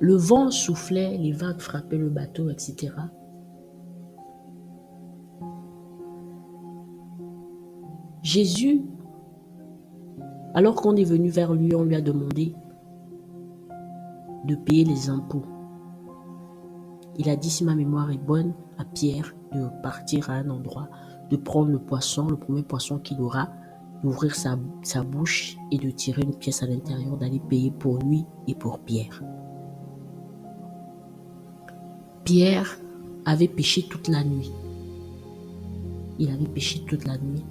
Le vent soufflait, les vagues frappaient le bateau, etc. Jésus, alors qu'on est venu vers lui, on lui a demandé de payer les impôts. Il a dit, si ma mémoire est bonne, à Pierre de partir à un endroit, de prendre le poisson, le premier poisson qu'il aura, d'ouvrir sa bouche et de tirer une pièce à l'intérieur, d'aller payer pour lui et pour Pierre. Pierre avait péché toute la nuit. Il avait péché toute la nuit.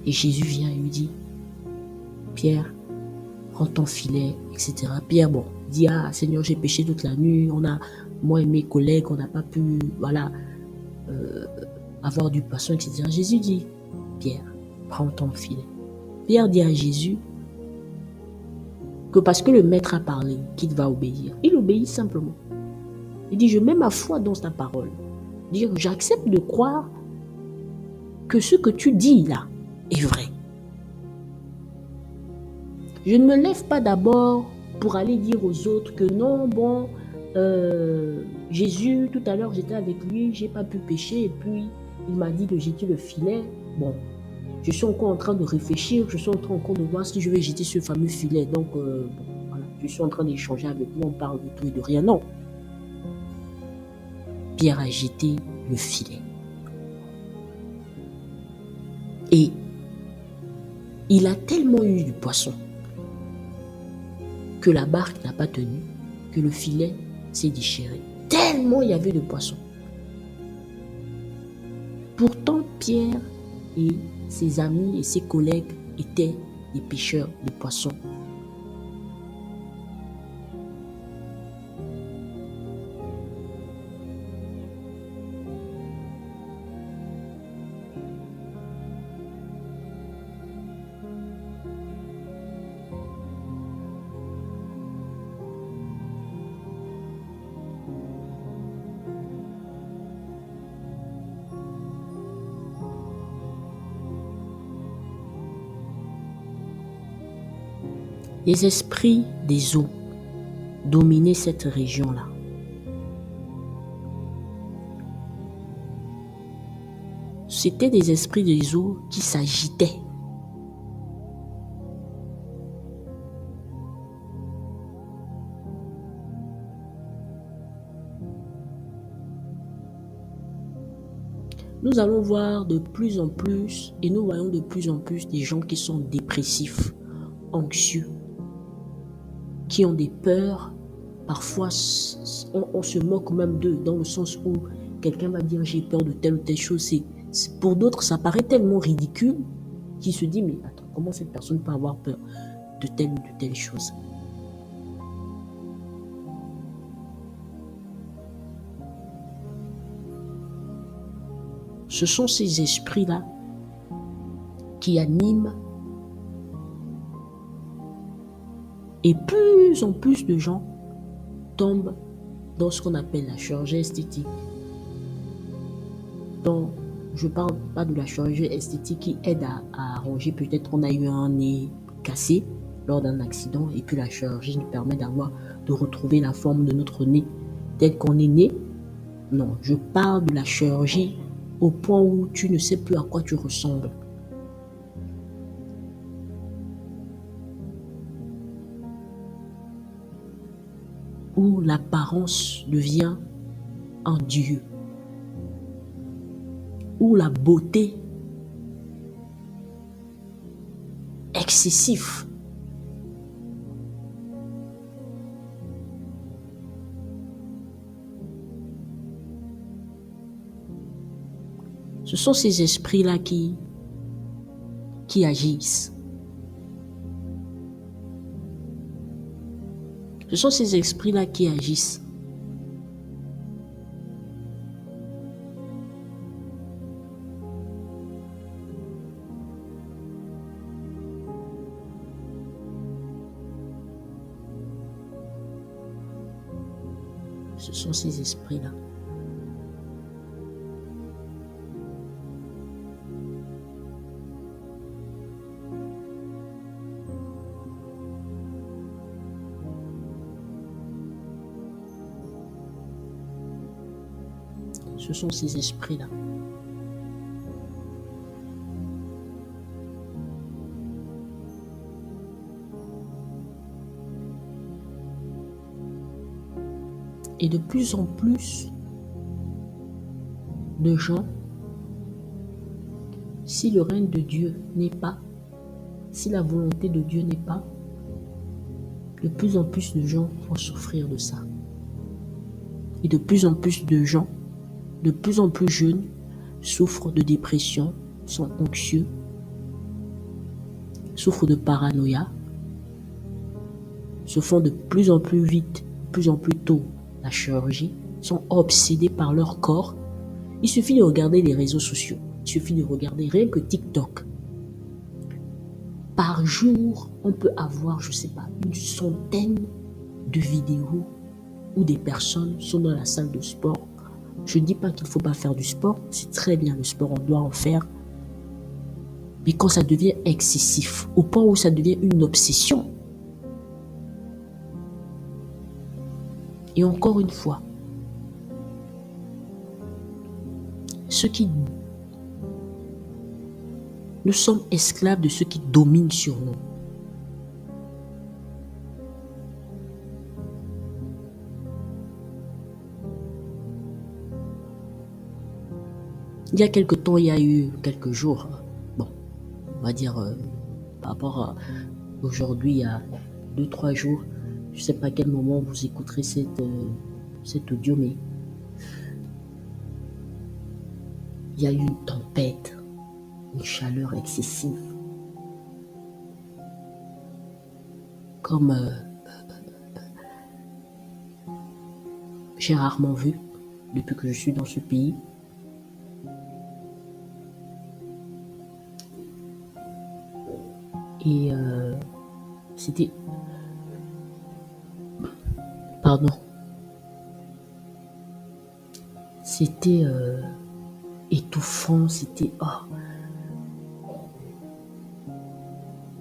Et Jésus vient et lui dit, Pierre, prends ton filet, etc. Pierre, dit, Seigneur, j'ai péché toute la nuit. Moi et mes collègues, on n'a pas pu, avoir du poisson, etc. Jésus dit, Pierre, prends ton filet. Pierre dit à Jésus que parce que le maître a parlé, qu'il va obéir. Il obéit simplement. Il dit, je mets ma foi dans ta parole. Dire, j'accepte de croire que ce que tu dis là est vrai. Je ne me lève pas d'abord pour aller dire aux autres que non, Jésus, tout à l'heure j'étais avec lui, j'ai pas pu pécher et puis il m'a dit de jeter le filet. Je suis encore en train de réfléchir, je suis encore en train de voir si je vais jeter ce fameux filet. Donc, je suis en train d'échanger avec lui, on parle de tout et de rien. Non. Pierre a jeté le filet. Et il a tellement eu du poisson que la barque n'a pas tenu, que le filet s'est déchiré. Tellement il y avait de poissons. Pourtant, Pierre et ses amis et ses collègues étaient des pêcheurs de poissons. Les esprits des eaux dominaient cette région-là. C'étaient des esprits des eaux qui s'agitaient. Nous allons voir de plus en plus, et nous voyons de plus en plus des gens qui sont dépressifs, anxieux, qui ont des peurs. Parfois, on se moque même d'eux, dans le sens où quelqu'un va dire j'ai peur de telle ou telle chose. Pour d'autres, ça paraît tellement ridicule qu'ils se disent mais attends, comment cette personne peut avoir peur de telle ou de telle chose? Ce sont ces esprits-là qui animent et plus en plus de gens tombent dans ce qu'on appelle la chirurgie esthétique. Donc, je ne parle pas de la chirurgie esthétique qui aide à arranger, peut-être qu'on a eu un nez cassé lors d'un accident et puis la chirurgie nous permet de retrouver la forme de notre nez tel qu'on est né. Non, je parle de la chirurgie au point où tu ne sais plus à quoi tu ressembles. Où l'apparence devient un dieu. Où la beauté excessive ce sont ces esprits-là qui agissent. Ce sont ces esprits-là qui agissent. Ce sont ces esprits-là. Ce sont ces esprits-là. Et de plus en plus de gens, si le règne de Dieu n'est pas, si la volonté de Dieu n'est pas, de plus en plus de gens vont souffrir de ça. Et de plus en plus de gens, de plus en plus jeunes, souffrent de dépression, sont anxieux, souffrent de paranoïa, se font de plus en plus vite, de plus en plus tôt la chirurgie, sont obsédés par leur corps. Il suffit de regarder les réseaux sociaux, il suffit de regarder rien que TikTok. Par jour, on peut avoir, je ne sais pas, une centaine de vidéos où des personnes sont dans la salle de sport. Je ne dis pas qu'il ne faut pas faire du sport, c'est très bien le sport, on doit en faire. Mais quand ça devient excessif, au point où ça devient une obsession. Et encore une fois, nous sommes esclaves de ceux qui dominent sur nous. Il y a quelques temps, il y a eu quelques jours, bon, on va dire par rapport à aujourd'hui, il y a 2-3 jours, je ne sais pas à quel moment vous écouterez cet audio, mais il y a eu une tempête, une chaleur excessive. Comme j'ai rarement vu depuis que je suis dans ce pays. Et c'était... Pardon. C'était étouffant, c'était...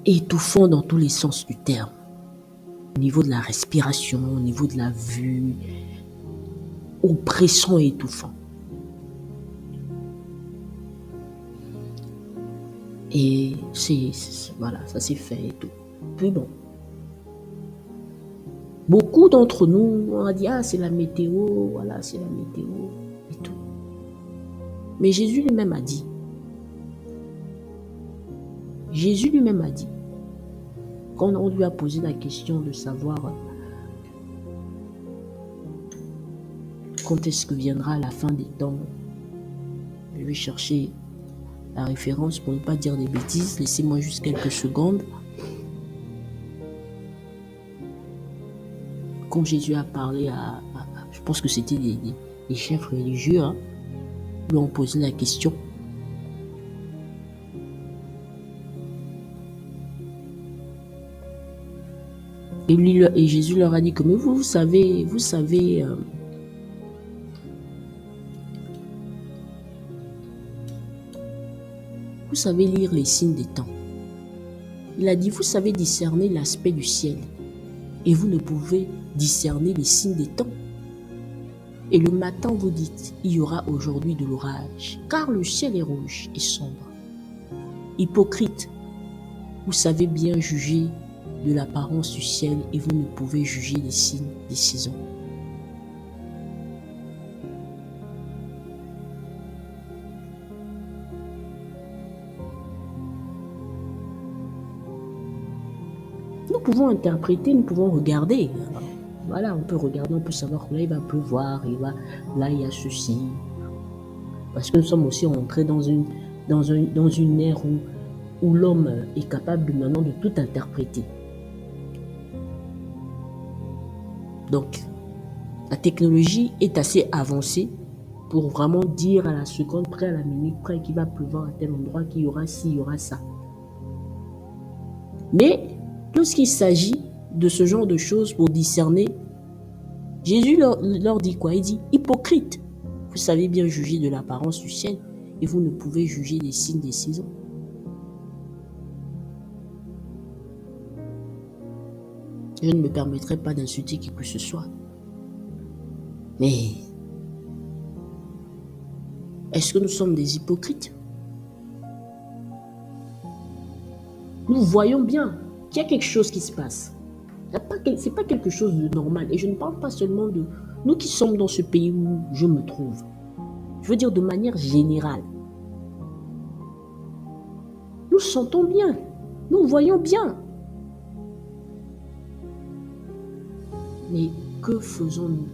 étouffant dans tous les sens du terme. Au niveau de la respiration, au niveau de la vue, oppressant et étouffant. Et voilà, ça s'est fait et tout. Puis bon. Beaucoup d'entre nous, on a dit, c'est la météo, voilà, c'est la météo et tout. Mais Jésus lui-même a dit, quand on lui a posé la question de savoir quand est-ce que viendra la fin des temps, je vais chercher la référence pour ne pas dire des bêtises, laissez-moi juste quelques secondes. Quand Jésus a parlé je pense que c'était des chefs religieux, lui ont posé la question. Et Jésus leur a dit que mais vous savez lire les signes des temps. Il a dit, vous savez discerner l'aspect du ciel et vous ne pouvez discerner les signes des temps. Et le matin, vous dites, il y aura aujourd'hui de l'orage, car le ciel est rouge et sombre. Hypocrite, vous savez bien juger de l'apparence du ciel et vous ne pouvez juger les signes des saisons. Nous pouvons interpréter, nous pouvons regarder. Voilà, on peut regarder, on peut savoir que là il va pleuvoir, là il y a ceci. Parce que nous sommes aussi entrés dans une ère où l'homme est capable maintenant de tout interpréter. Donc, la technologie est assez avancée pour vraiment dire à la seconde près, à la minute près qu'il va pleuvoir à tel endroit, qu'il y aura ci, il y aura ça. Mais lorsqu'il s'agit de ce genre de choses pour discerner, Jésus leur dit quoi? Il dit, hypocrite, vous savez bien juger de l'apparence du ciel et vous ne pouvez juger les signes des saisons. Je ne me permettrai pas d'insulter qui que ce soit. Mais Est-ce que nous sommes des hypocrites? Nous voyons bien qu'il y a quelque chose qui se passe. Ce n'est pas quelque chose de normal. Et je ne parle pas seulement de nous qui sommes dans ce pays où je me trouve. Je veux dire de manière générale. Nous sentons bien. Nous voyons bien. Mais que faisons-nous?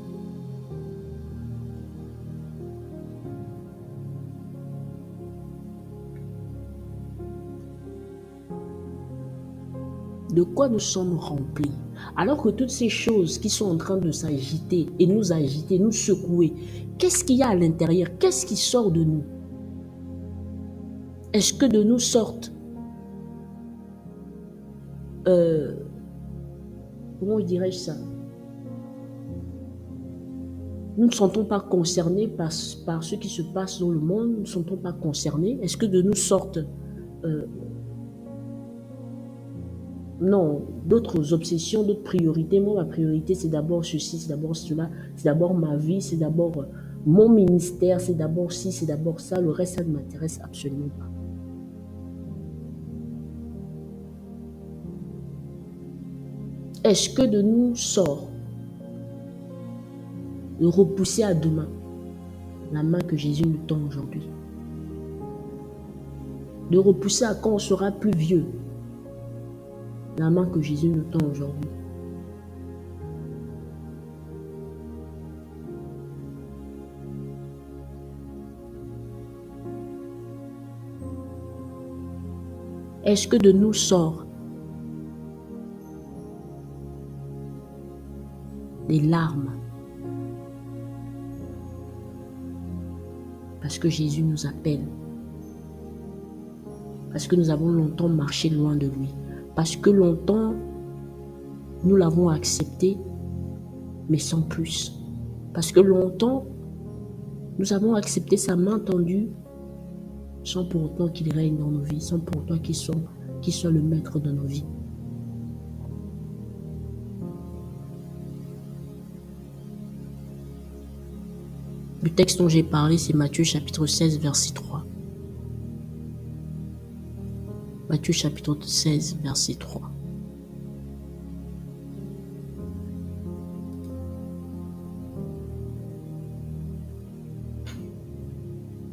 De quoi nous sommes remplis? Alors que toutes ces choses qui sont en train de s'agiter et nous agiter, nous secouer, qu'est-ce qu'il y a à l'intérieur? Qu'est-ce qui sort de nous? Est-ce que de nous sortent comment dirais-je ça? Nous ne sentons pas concernés par ce qui se passe dans le monde, nous ne sentons pas concernés. Est-ce que de nous sortent non, d'autres obsessions, d'autres priorités? Moi, ma priorité, c'est d'abord ceci, c'est d'abord cela, c'est d'abord ma vie, c'est d'abord mon ministère, c'est d'abord ci, c'est d'abord ça. Le reste, ça ne m'intéresse absolument pas. Est-ce que de nous sort de repousser à demain la main que Jésus nous tend aujourd'hui? De repousser à quand on sera plus vieux la main que Jésus nous tend aujourd'hui? Est-ce que de nous sort des larmes parce que Jésus nous appelle, parce que nous avons longtemps marché loin de lui, parce que longtemps nous l'avons accepté mais sans plus, parce que longtemps nous avons accepté sa main tendue sans pour autant qu'il règne dans nos vies, sans pour autant qu'il soit le maître de nos vies. Le texte dont j'ai parlé, c'est Matthieu chapitre 16, verset 3. Matthieu chapitre 16, verset 3.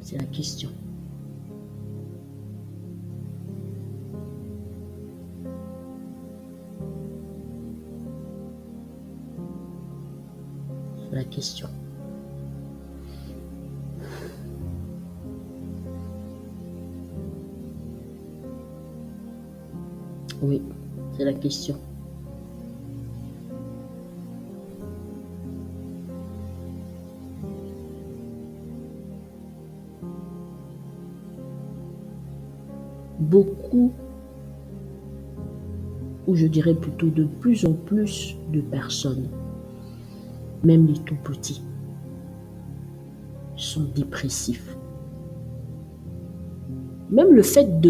C'est la question. C'est la question. Oui, c'est la question. Beaucoup, ou je dirais plutôt de plus en plus de personnes, même les tout petits, sont dépressifs. Même le fait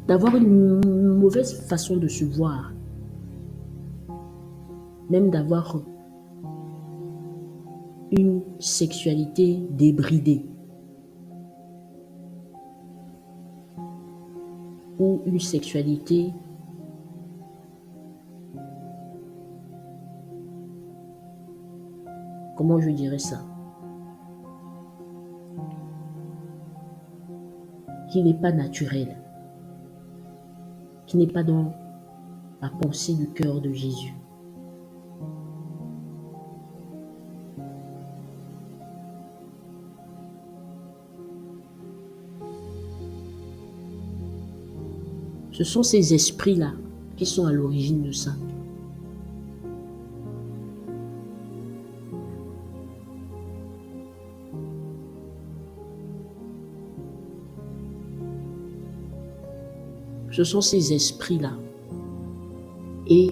d'avoir une mauvaise façon de se voir, même d'avoir une sexualité débridée ou une sexualité comment je dirais ça, qui n'est pas naturelle, qui n'est pas dans la pensée du cœur de Jésus. Ce sont ces esprits-là qui sont à l'origine de ça. Ce sont ces esprits-là. Et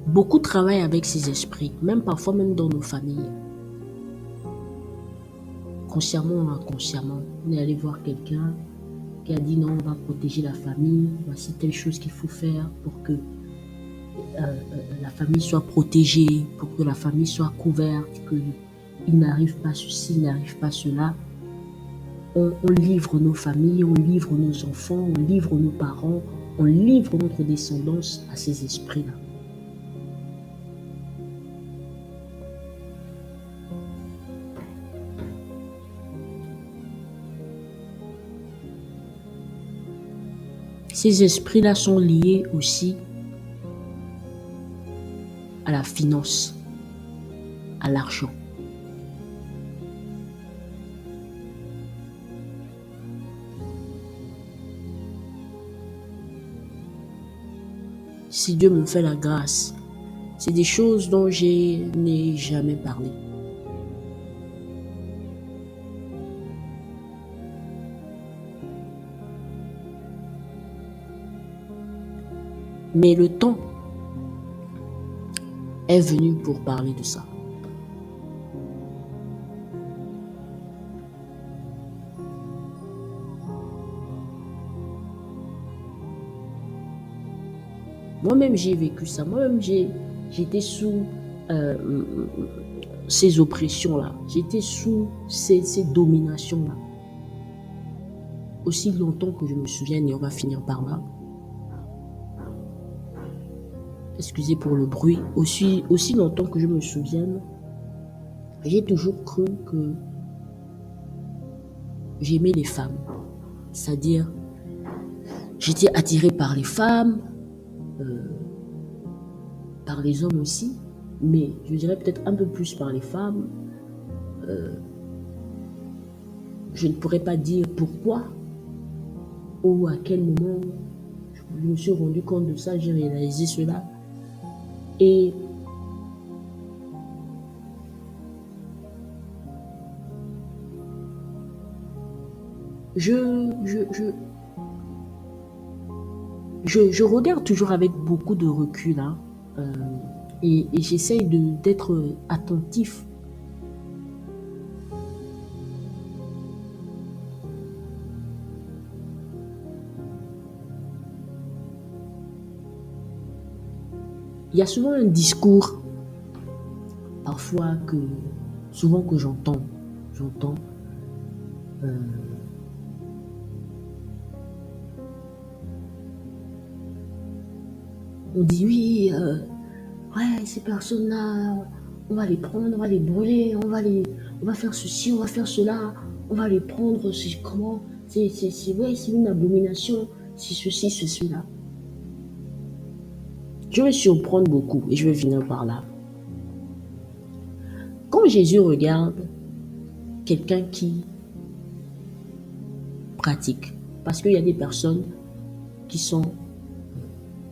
beaucoup travaillent avec ces esprits, même parfois même dans nos familles. Consciemment ou inconsciemment, on est allé voir quelqu'un qui a dit non, on va protéger la famille, voici telle chose qu'il faut faire pour que la famille soit protégée, pour que la famille soit couverte, qu'il n'arrive pas ceci, il n'arrive pas cela. On livre nos familles, on livre nos enfants, on livre nos parents, on livre notre descendance à ces esprits-là. Ces esprits-là sont liés aussi à la finance, à l'argent. Si Dieu me fait la grâce, c'est des choses dont je n'ai jamais parlé. Mais le temps est venu pour parler de ça. Moi-même, j'ai vécu ça. Moi-même, j'étais sous ces oppressions-là. J'étais sous ces dominations-là. Aussi longtemps que je me souvienne, et on va finir par là. Excusez pour le bruit. Aussi longtemps que je me souvienne, j'ai toujours cru que j'aimais les femmes. C'est-à-dire, j'étais attirée par les femmes, par les hommes aussi, mais je dirais peut-être un peu plus par les femmes. Je ne pourrais pas dire pourquoi ou à quel moment je me suis rendu compte de ça, j'ai réalisé cela. Et je regarde toujours avec beaucoup de recul, hein, et j'essaye d'être attentif. Il y a souvent un discours, parfois souvent que j'entends. On dit oui, ouais, ces personnes-là, on va les prendre, on va les brûler, on va faire ceci, on va faire cela, on va les prendre, c'est comment, ouais, c'est une abomination, c'est ceci, c'est cela. Je me surprends beaucoup et je vais finir par là. Quand Jésus regarde quelqu'un qui pratique, parce qu'il y a des personnes qui sont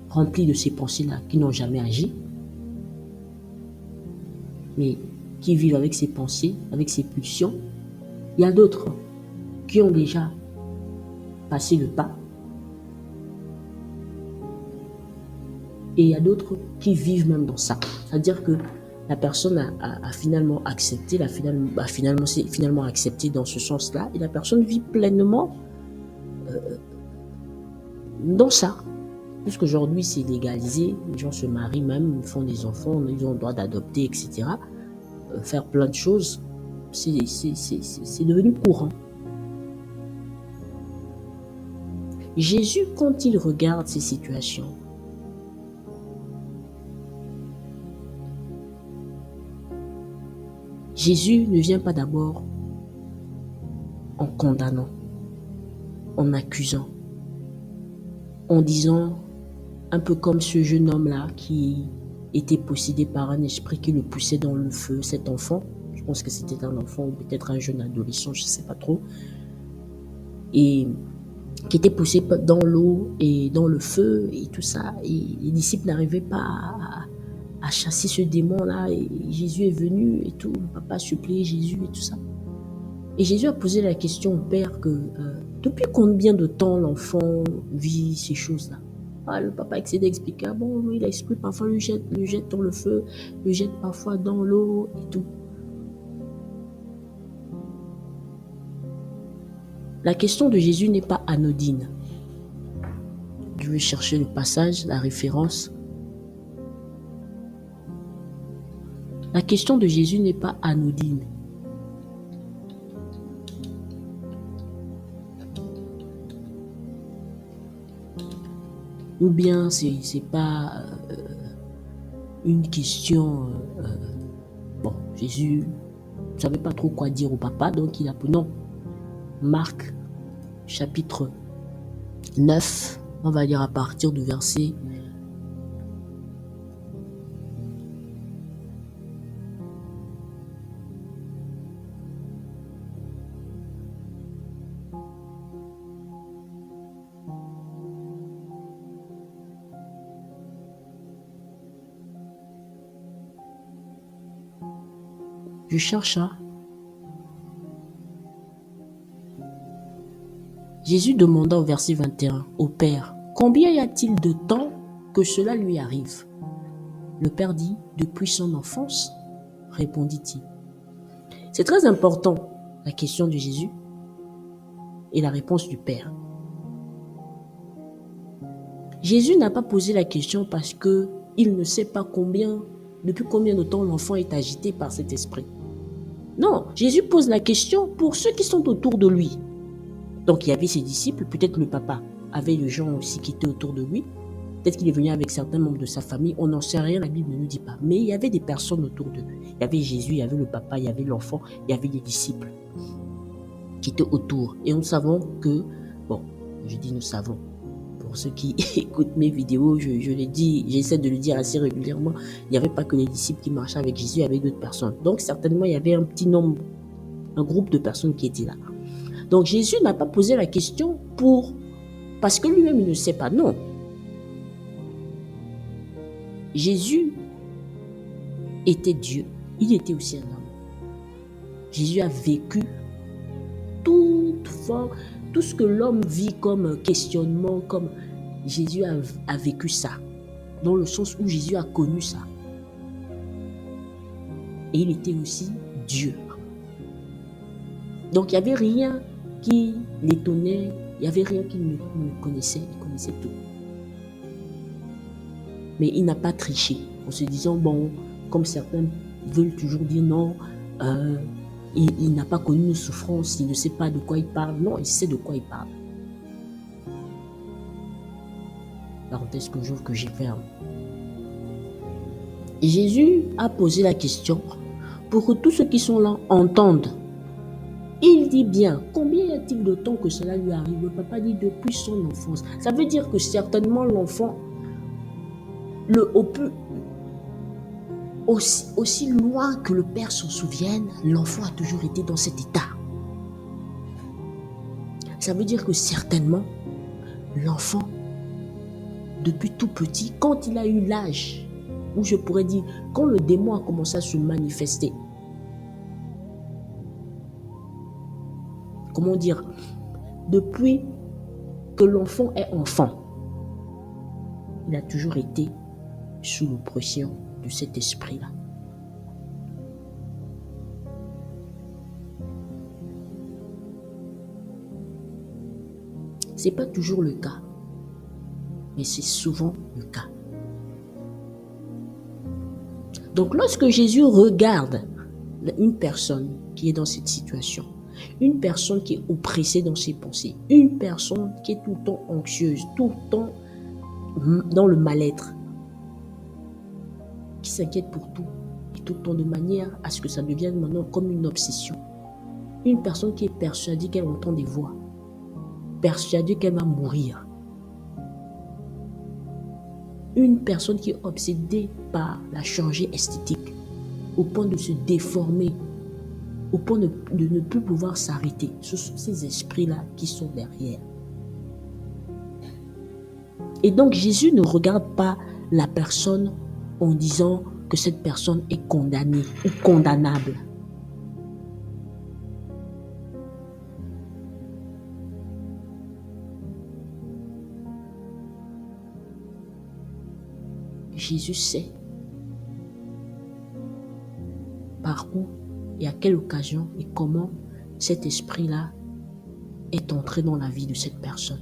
remplies de ces pensées-là, qui n'ont jamais agi, mais qui vivent avec ces pensées, avec ces pulsions. Il y a d'autres qui ont déjà passé le pas. Et il y a d'autres qui vivent même dans ça. C'est-à-dire que la personne a finalement accepté, finalement accepté dans ce sens-là, et la personne vit pleinement dans ça. Puisqu'aujourd'hui, c'est légalisé, les gens se marient même, font des enfants, ils ont le droit d'adopter, etc. Faire plein de choses, c'est devenu courant. Jésus, quand il regarde ces situations, Jésus ne vient pas d'abord en condamnant, en accusant, en disant, un peu comme ce jeune homme-là qui était possédé par un esprit qui le poussait dans le feu, cet enfant, je pense que c'était un enfant ou peut-être un jeune adolescent, je ne sais pas trop, et qui était poussé dans l'eau et dans le feu et tout ça, et les disciples n'arrivaient pas à chasser ce démon-là, et Jésus est venu et tout, le papa a supplié Jésus et tout ça. Et Jésus a posé la question au Père que depuis combien de temps l'enfant vit ces choses-là. Le papa essaie d'expliquer, bon, oui, il a expliqué, parfois le jette dans le feu, le jette parfois dans l'eau et tout. La question de Jésus n'est pas anodine. Je vais chercher le passage, la référence. La question de Jésus n'est pas anodine. Ou bien c'est pas une question... bon, Jésus ne savait pas trop quoi dire au papa, donc il a... Non. Marc, chapitre 9, on va lire à partir du verset... Je cherche ça. Jésus demanda au verset 21 au Père, « Combien y a-t-il de temps que cela lui arrive ?» Le Père dit, « Depuis son enfance, répondit-il. » C'est très important, la question de Jésus et la réponse du Père. Jésus n'a pas posé la question parce qu'il ne sait pas depuis combien de temps l'enfant est agité par cet esprit. Non, Jésus pose la question pour ceux qui sont autour de lui. Donc il y avait ses disciples, peut-être le papa avait les gens aussi qui étaient autour de lui. Peut-être qu'il est venu avec certains membres de sa famille, on n'en sait rien, la Bible ne nous dit pas. Mais il y avait des personnes autour de lui. Il y avait Jésus, il y avait le papa, il y avait l'enfant, il y avait les disciples qui étaient autour. Et nous savons que, bon, je dis nous savons, pour ceux qui écoutent mes vidéos, je le dis, j'essaie de le dire assez régulièrement, il n'y avait pas que les disciples qui marchaient avec Jésus, il y avait d'autres personnes. Donc certainement, il y avait un petit nombre, un groupe de personnes qui étaient là. Donc Jésus n'a pas posé la question parce que lui-même il ne sait pas, non. Jésus était Dieu, il était aussi un homme. Jésus a vécu toute forme, tout ce que l'homme vit comme questionnement, comme Jésus a vécu ça, dans le sens où Jésus a connu ça. Et il était aussi Dieu. Donc il n'y avait rien qui l'étonnait, il n'y avait rien qu'il ne connaissait, il connaissait tout. Mais il n'a pas triché en se disant, bon, comme certains veulent toujours dire non, il n'a pas connu nos souffrances, il ne sait pas de quoi il parle. Non, il sait de quoi il parle. Parenthèse que j'ouvre, que j'ai ferme. Jésus a posé la question pour que tous ceux qui sont là entendent. Il dit bien, combien y a-t-il de temps que cela lui arrive? Le papa dit depuis son enfance. Ça veut dire que certainement l'enfant, aussi loin que le père s'en souvienne, l'enfant a toujours été dans cet état. Ça veut dire que certainement, l'enfant, depuis tout petit, quand il a eu l'âge, où je pourrais dire, quand le démon a commencé à se manifester, comment dire, depuis que l'enfant est enfant, il a toujours été sous l'oppression de cet esprit-là. Ce n'est pas toujours le cas, mais c'est souvent le cas. Donc lorsque Jésus regarde une personne qui est dans cette situation, une personne qui est oppressée dans ses pensées, une personne qui est tout le temps anxieuse, tout le temps dans le mal-être, qui s'inquiète pour tout, et tout le temps de manière à ce que ça devienne maintenant comme une obsession. Une personne qui est persuadée qu'elle entend des voix, persuadée qu'elle va mourir. Une personne qui est obsédée par la chirurgie esthétique, au point de se déformer, au point de ne plus pouvoir s'arrêter. Ce sont ces esprits-là qui sont derrière. Et donc Jésus ne regarde pas la personne en disant que cette personne est condamnée ou condamnable. Jésus sait par où et à quelle occasion et comment cet esprit-là est entré dans la vie de cette personne.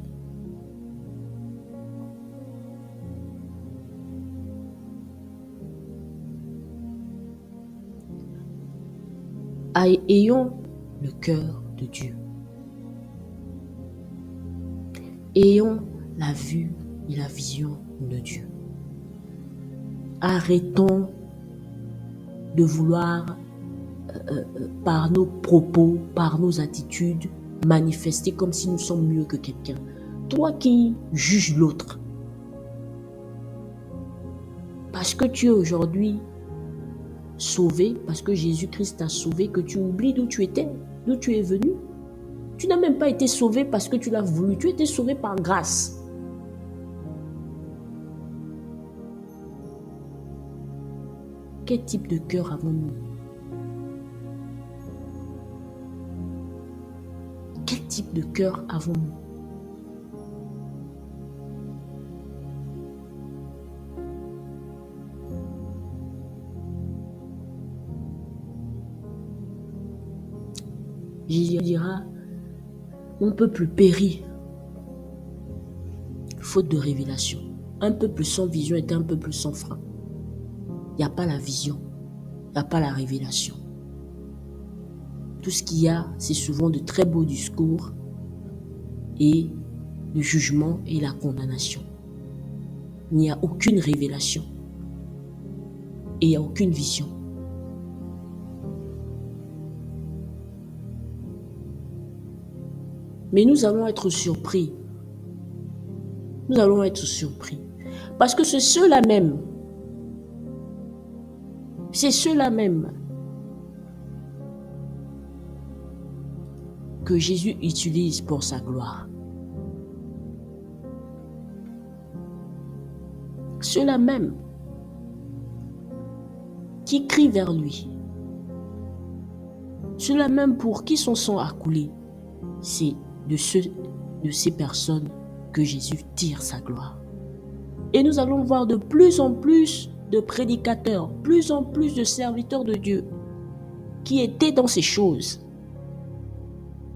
Ayons le cœur de Dieu. Ayons la vue et la vision de Dieu. Arrêtons de vouloir, par nos propos, par nos attitudes, manifester comme si nous sommes mieux que quelqu'un. Toi qui juges l'autre, parce que tu es aujourd'hui sauvé, parce que Jésus-Christ t'a sauvé, que tu oublies d'où tu étais, d'où tu es venu. Tu n'as même pas été sauvé parce que tu l'as voulu, tu as été sauvé par grâce. Quel type de cœur avons-nous? Quel type de cœur avons-nous? Jésus dira, mon peuple périt, faute de révélation. Un peuple sans vision est un peuple sans frein. Il n'y a pas la vision, il n'y a pas la révélation. Tout ce qu'il y a, c'est souvent de très beaux discours et le jugement et la condamnation. Il n'y a aucune révélation et il n'y a aucune vision. Mais nous allons être surpris. Nous allons être surpris. Parce que c'est ceux-là même que Jésus utilise pour sa gloire. Ceux-là même qui crient vers lui. Ceux-là même pour qui son sang a coulé. C'est de ces personnes que Jésus tire sa gloire. Et nous allons voir de plus en plus de prédicateurs, plus en plus de serviteurs de Dieu qui étaient dans ces choses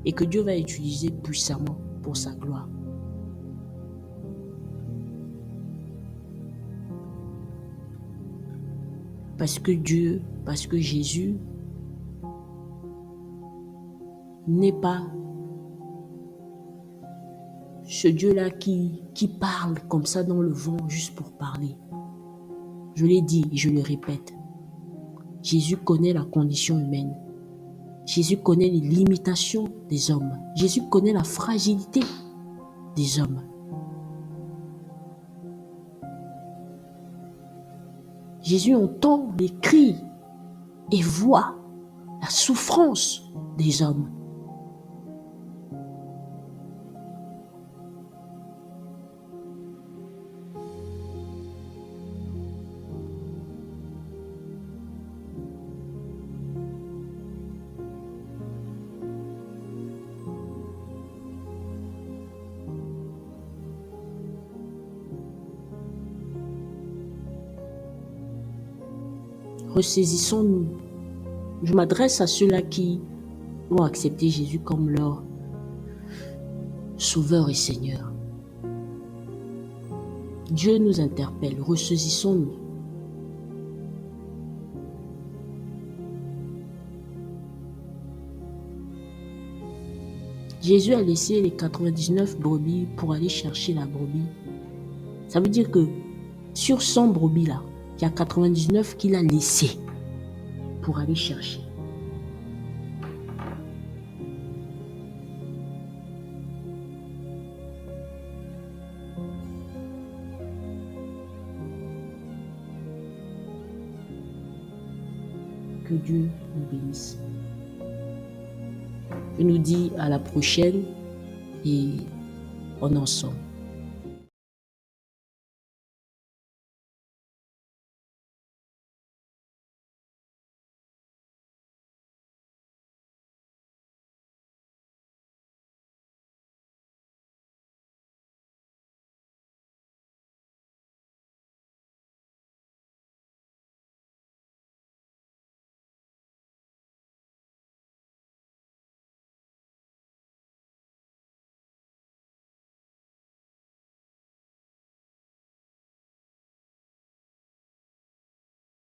et que Dieu va utiliser puissamment pour sa gloire. Parce que Jésus n'est pas ce Dieu-là qui parle comme ça dans le vent juste pour parler. Je l'ai dit et je le répète. Jésus connaît la condition humaine. Jésus connaît les limitations des hommes. Jésus connaît la fragilité des hommes. Jésus entend les cris et voit la souffrance des hommes. Ressaisissons-nous. Je m'adresse à ceux-là qui ont accepté Jésus comme leur Sauveur et Seigneur. Dieu nous interpelle, ressaisissons-nous. Jésus a laissé les 99 brebis pour aller chercher la brebis. Ça veut dire que sur 100 brebis là, il y a 99 qu'il a laissé pour aller chercher. Que Dieu nous bénisse. Je nous dis à la prochaine et on est ensemble.